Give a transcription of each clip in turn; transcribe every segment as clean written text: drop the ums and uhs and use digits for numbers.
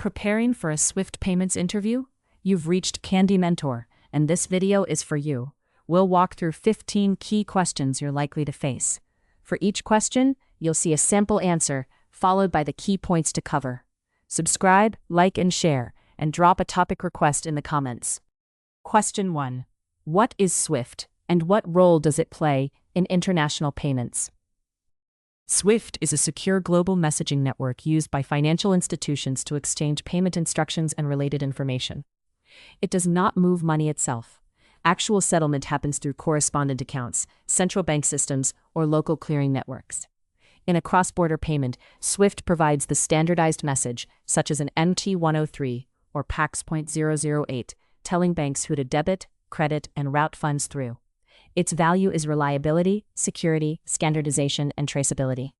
Preparing for a Swift payments interview? You've reached Candy Mentor, and this video is for you. We'll walk through 15 key questions you're likely to face. For each question, you'll see a sample answer, followed by the key points to cover. Subscribe, like, and share, and drop a topic request in the comments. Question 1. What is Swift, and what role does it play in international payments? Swift is a secure global messaging network used by financial institutions to exchange payment instructions and related information. It does not move money itself. Actual settlement happens through correspondent accounts, central bank systems, or local clearing networks. In a cross-border payment, Swift provides the standardized message, such as an MT-103 or PAX.008, telling banks who to debit, credit, and route funds through. Its value is reliability, security, standardization, and traceability.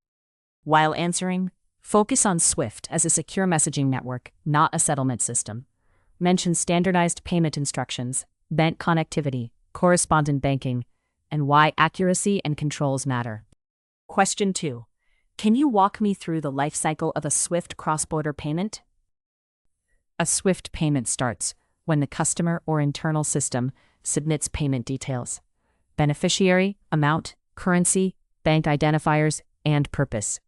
While answering, focus on Swift as a secure messaging network, not a settlement system. Mention standardized payment instructions, bank connectivity, correspondent banking, and why accuracy and controls matter. Question 2. Can you walk me through the life cycle of a Swift cross-border payment? A Swift payment starts when the customer or internal system submits payment details: beneficiary, amount, currency, bank identifiers, and purpose.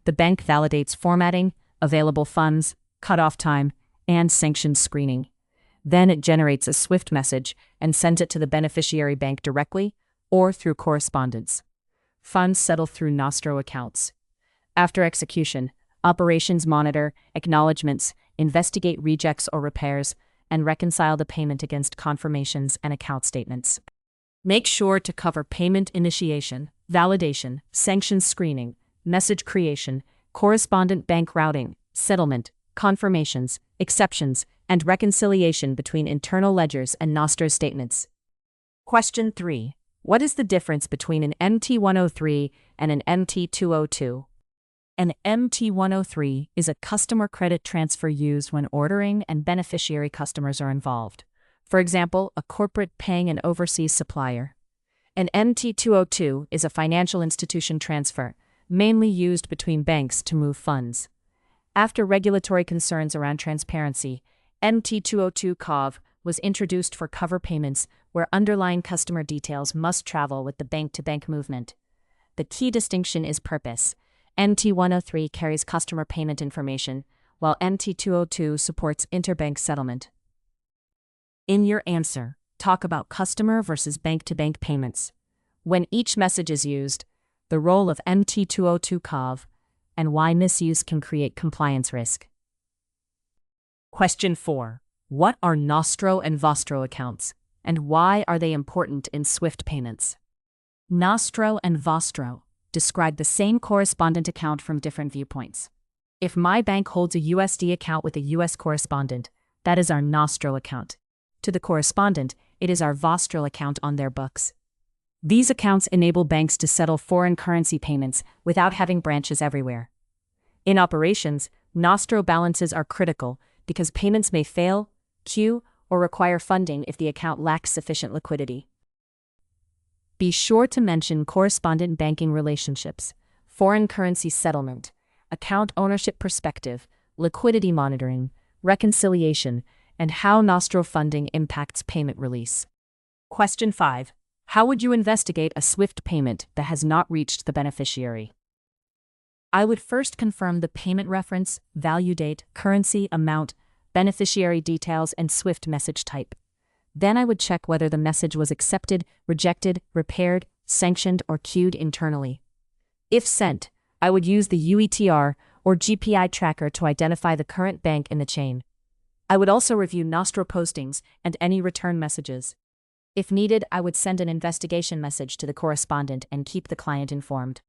The bank validates formatting, available funds, cutoff time, and sanctions screening. Then it generates a Swift message and sends it to the beneficiary bank directly or through correspondence. Funds settle through Nostro accounts. After execution, operations monitor acknowledgements, investigate rejects or repairs, and reconcile the payment against confirmations and account statements. Make sure to cover payment initiation, validation, sanctions screening, message creation, correspondent bank routing, settlement, confirmations, exceptions, and reconciliation between internal ledgers and Nostro statements. Question 3. What is the difference between an MT-103 and an MT-202? An MT-103 is a customer credit transfer used when ordering and beneficiary customers are involved. For example, a corporate paying an overseas supplier. An MT-202 is a financial institution transfer, mainly used between banks to move funds. After regulatory concerns around transparency, MT-202 COV was introduced for cover payments where underlying customer details must travel with the bank-to-bank movement. The key distinction is purpose. MT-103 carries customer payment information, while MT-202 supports interbank settlement. In your answer, talk about customer versus bank-to-bank payments. When each message is used, the role of MT-202 COV, and why misuse can create compliance risk. Question 4. What are Nostro and Vostro accounts, and why are they important in Swift payments? Nostro and Vostro describe the same correspondent account from different viewpoints. If my bank holds a USD account with a US correspondent, that is our Nostro account. To the correspondent, it is our Vostro account on their books. These accounts enable banks to settle foreign currency payments without having branches everywhere. In operations, Nostro balances are critical because payments may fail, queue, or require funding if the account lacks sufficient liquidity. Be sure to mention correspondent banking relationships, foreign currency settlement, account ownership perspective, liquidity monitoring, reconciliation, and how Nostro funding impacts payment release. Question 5. How would you investigate a Swift payment that has not reached the beneficiary? I would first confirm the payment reference, value date, currency, amount, beneficiary details, and Swift message type. Then I would check whether the message was accepted, rejected, repaired, sanctioned, or queued internally. If sent, I would use the UETR or GPI tracker to identify the current bank in the chain. I would also review Nostro postings and any return messages. If needed, I would send an investigation message to the correspondent and keep the client informed.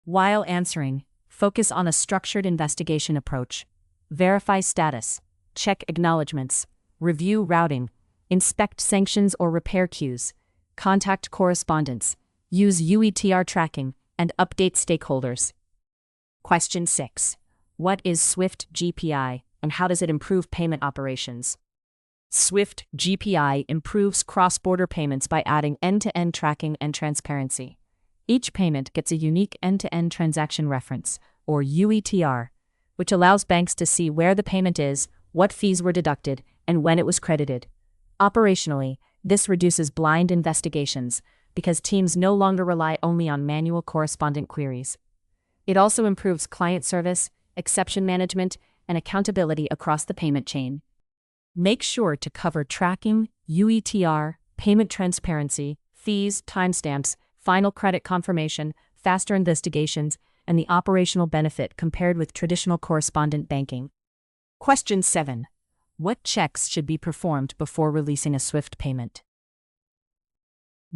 While answering, focus on a structured investigation approach. Verify status, check acknowledgements, review routing, inspect sanctions or repair queues, contact correspondents, use UETR tracking, and update stakeholders. Question 6. What is Swift GPI, and how does it improve payment operations? Swift GPI improves cross-border payments by adding end-to-end tracking and transparency. Each payment gets a unique end-to-end transaction reference, or UETR, which allows banks to see where the payment is, what fees were deducted, and when it was credited. Operationally, this reduces blind investigations because teams no longer rely only on manual correspondent queries. It also improves client service, exception management, and accountability across the payment chain. Make sure to cover tracking, UETR, payment transparency, fees, timestamps, final credit confirmation, faster investigations, and the operational benefit compared with traditional correspondent banking. Question 7. What checks should be performed before releasing a SWIFT payment?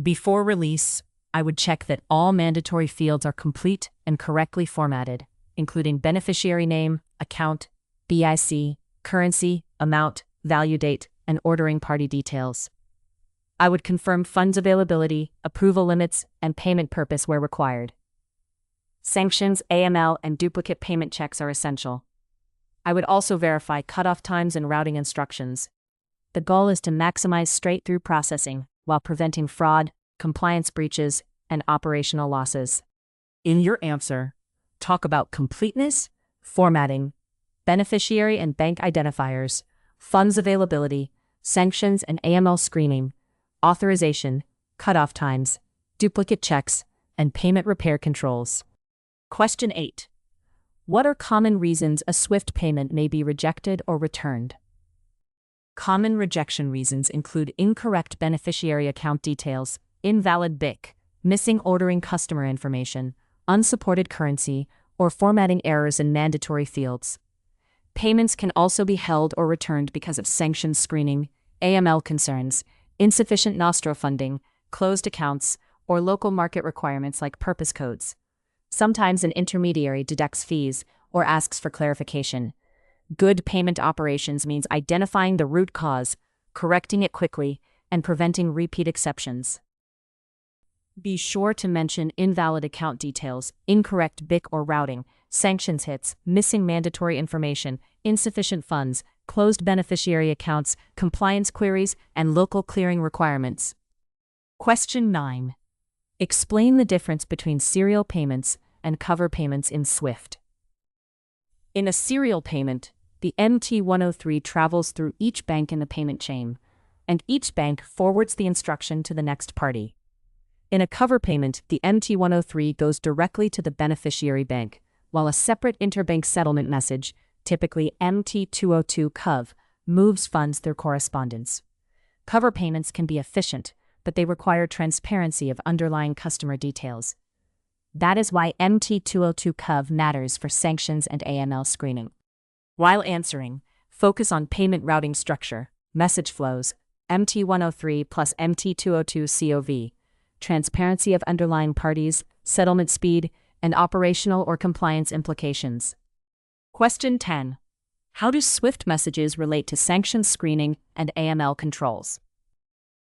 Before release, I would check that all mandatory fields are complete and correctly formatted, including beneficiary name, account, BIC, currency, amount, value date, and ordering party details. I would confirm funds availability, approval limits, and payment purpose where required. Sanctions, AML, and duplicate payment checks are essential. I would also verify cutoff times and routing instructions. The goal is to maximize straight-through processing while preventing fraud, compliance breaches, and operational losses. In your answer, talk about completeness, formatting, beneficiary and bank identifiers, funds availability, sanctions and AML screening, authorization, cutoff times, duplicate checks, and payment repair controls. Question 8. What are common reasons a SWIFT payment may be rejected or returned? Common rejection reasons include incorrect beneficiary account details, invalid BIC, missing ordering customer information, unsupported currency, or formatting errors in mandatory fields. Payments can also be held or returned because of sanctions screening, AML concerns, insufficient Nostro funding, closed accounts, or local market requirements like purpose codes. Sometimes an intermediary deducts fees or asks for clarification. Good payment operations means identifying the root cause, correcting it quickly, and preventing repeat exceptions. Be sure to mention invalid account details, incorrect BIC or routing, sanctions hits, missing mandatory information, insufficient funds, closed beneficiary accounts, compliance queries, and local clearing requirements. Question 9. Explain the difference between serial payments and cover payments in SWIFT. In a serial payment, the MT-103 travels through each bank in the payment chain, and each bank forwards the instruction to the next party. In a cover payment, the MT-103 goes directly to the beneficiary bank, while a separate interbank settlement message, typically MT-202 COV, moves funds through correspondence. Cover payments can be efficient, but they require transparency of underlying customer details. That is why MT-202 COV matters for sanctions and AML screening. While answering, focus on payment routing structure, message flows, MT-103 plus MT-202 COV, transparency of underlying parties, settlement speed, and operational or compliance implications. Question 10. How do SWIFT messages relate to sanctions screening and AML controls?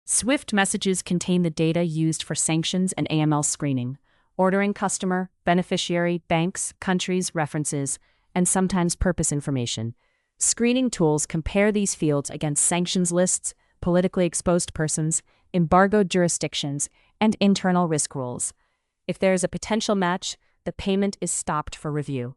SWIFT messages contain the data used for sanctions and AML screening, ordering customer, beneficiary, banks, countries, references, and sometimes purpose information. Screening tools compare these fields against sanctions lists, politically exposed persons, embargoed jurisdictions, and internal risk rules. If there is a potential match, the payment is stopped for review.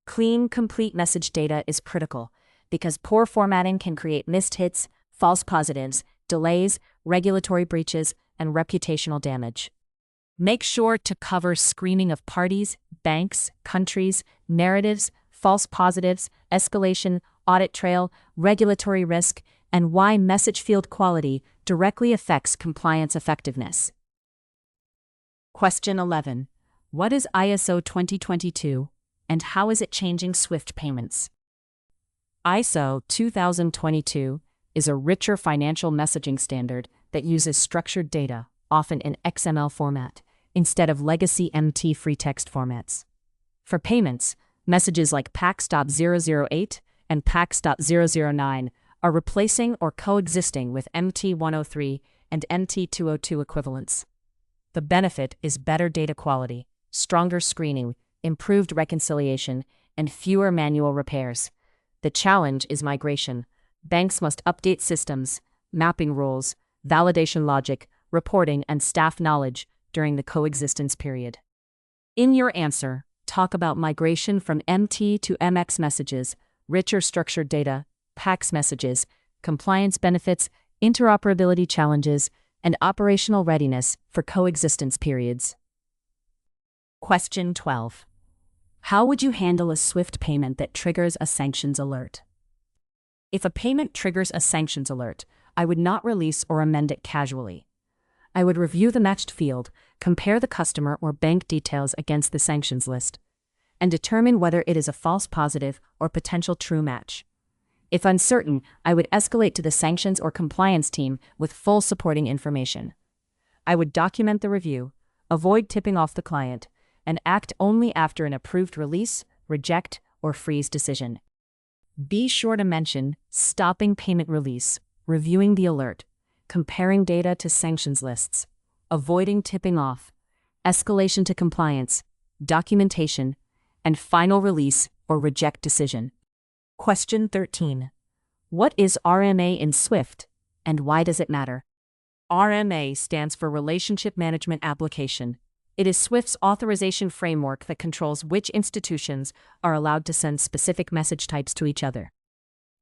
Clean, complete message data is critical because poor formatting can create missed hits, false positives, delays, regulatory breaches, and reputational damage. Make sure to cover screening of parties, banks, countries, narratives, false positives, escalation, audit trail, regulatory risk, and why message field quality directly affects compliance effectiveness. Question 11. What is ISO 2022, and how is it changing SWIFT payments? ISO 2022 is a richer financial messaging standard that uses structured data, often in XML format, instead of legacy MT free text formats. For payments, messages like PAX.008 and PAX.009 are replacing or coexisting with MT-103 and MT-202 equivalents. The benefit is better data quality, stronger screening, improved reconciliation, and fewer manual repairs. The challenge is migration. Banks must update systems, mapping rules, validation logic, reporting, and staff knowledge during the coexistence period. In your answer, talk about migration from MT to MX messages, richer structured data, PAX messages, compliance benefits, interoperability challenges, and operational readiness for coexistence periods. Question 12. How would you handle a SWIFT payment that triggers a sanctions alert? If a payment triggers a sanctions alert, I would not release or amend it casually. I would review the matched field, compare the customer or bank details against the sanctions list, and determine whether it is a false positive or potential true match. If uncertain, I would escalate to the sanctions or compliance team with full supporting information. I would document the review, avoid tipping off the client, and act only after an approved release, reject, or freeze decision. Be sure to mention stopping payment release, reviewing the alert, comparing data to sanctions lists, avoiding tipping off, escalation to compliance, documentation, and final release or reject decision. Question 13. What is RMA in SWIFT, and why does it matter? RMA stands for Relationship Management Application. It is SWIFT's authorization framework that controls which institutions are allowed to send specific message types to each other.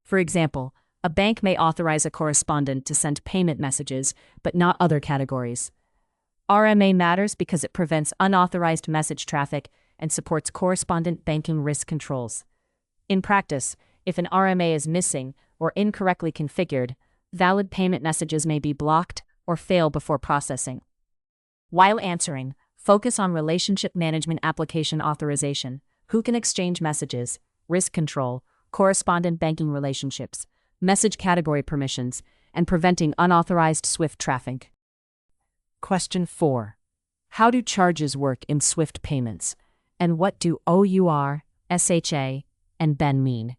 For example, a bank may authorize a correspondent to send payment messages, but not other categories. RMA matters because it prevents unauthorized message traffic and supports correspondent banking risk controls. In practice, if an RMA is missing or incorrectly configured, valid payment messages may be blocked or fail before processing. While answering, focus on Relationship Management Application authorization, who can exchange messages, risk control, correspondent banking relationships, message category permissions, and preventing unauthorized SWIFT traffic. Question 4. How do charges work in SWIFT payments? And what do OUR, SHA, and BEN mean?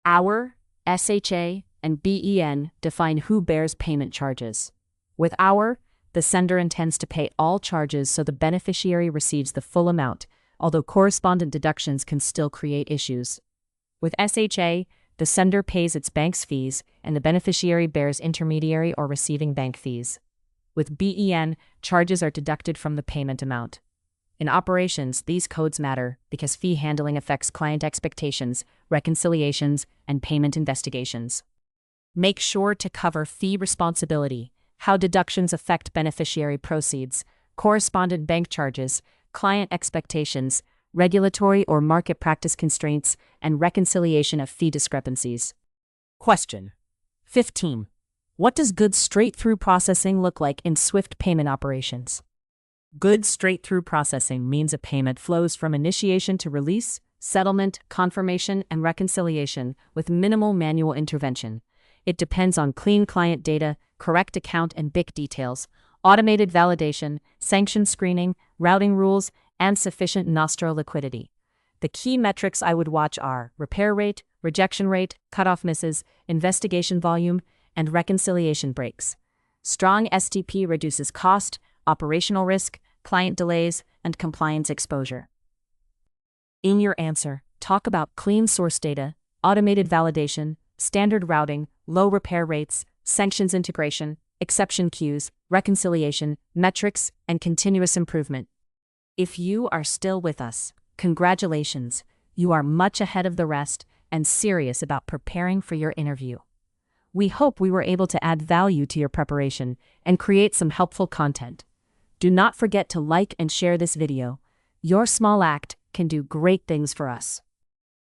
OUR, SHA, and BEN define who bears payment charges. With OUR, the sender intends to pay all charges so the beneficiary receives the full amount, although correspondent deductions can still create issues. With SHA, the sender pays its bank's fees, and the beneficiary bears intermediary or receiving bank fees. With BEN, charges are deducted from the payment amount. In operations, these codes matter because fee handling affects client expectations, reconciliations, and payment investigations. Make sure to cover fee responsibility, how deductions affect beneficiary proceeds, correspondent bank charges, client expectations, regulatory or market practice constraints, and reconciliation of fee discrepancies. Question 15. What does goods straight-through processing look like in SWIFT payment operations? Goods straight-through processing means a payment flows from initiation to release, settlement, confirmation, and reconciliation with minimal manual intervention. It depends on clean client data, correct account and BIC details, automated validation, sanction screening, routing rules, and sufficient Nostro liquidity. The key metrics I would watch are repair rate, rejection rate, cutoff misses, investigation volume, and reconciliation breaks. Strong STP reduces cost, operational risk, client delays, and compliance exposure. In your answer, talk about clean source data, automated validation, standard routing, low repair rates, sanctions integration, exception queues, reconciliation, metrics, and continuous improvement. If you are still with us, congratulations, you are much ahead of the rest and serious about preparing for your interview. We hope we were able to add value to your preparation and create some helpful content. Do not forget to like and share this video. Your small act can do great things for us.